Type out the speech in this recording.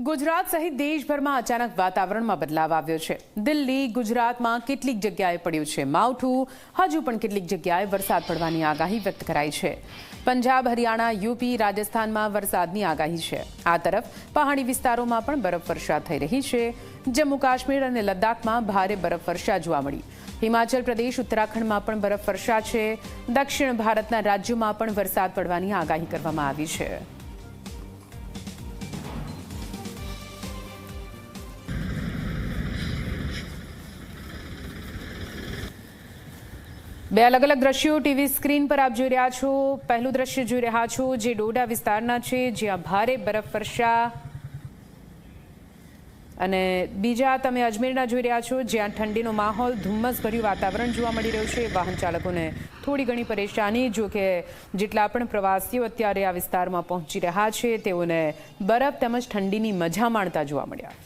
ગુજરાત સહિત દેશભરમાં અચાનક વાતાવરણમાં બદલાવ આવ્યો છે। દિલ્હી, ગુજરાતમાં કેટલીક જગ્યાએ પડ્યું છે માવઠું। હજુ પણ કેટલીક જગ્યાએ વરસાદ પડવાની આગાહી વ્યક્ત કરાઈ છે। પંજાબ, હરિયાણા, યુપી, રાજસ્થાનમાં વરસાદની આગાહી છે। આ તરફ પહાડી વિસ્તારોમાં પણ બરફવર્ષા થઈ રહી છે। જમ્મુ કાશ્મીર અને લદ્દાખમાં ભારે બરફવર્ષા જોવા મળી। હિમાચલ પ્રદેશ, ઉત્તરાખંડમાં પણ બરફવર્ષા છે। દક્ષિણ ભારતના રાજ્યોમાં પણ વરસાદ પડવાની આગાહી કરવામાં આવી છે। બે અલગ અલગ દ્રશ્યો ટીવી સ્ક્રીન પર આપ જોઈ રહ્યા છો। પહેલું દ્રશ્ય જોઈ રહ્યા છો જે ડોડા વિસ્તારના છે, જ્યાં ભારે બરફવર્ષા, અને બીજા તમે અજમેરના જોઈ રહ્યા છો, જ્યાં ઠંડીનો માહોલ, ધુમ્મસભર્યું વાતાવરણ જોવા મળી રહ્યું છે। વાહન ચાલકોને થોડી ઘણી પરેશાની, જો કે જેટલા પણ પ્રવાસીઓ અત્યારે આ વિસ્તારમાં પહોંચી રહ્યા છે તેઓને બરફ તેમજ ઠંડીની મજા માણતા જોવા મળ્યા।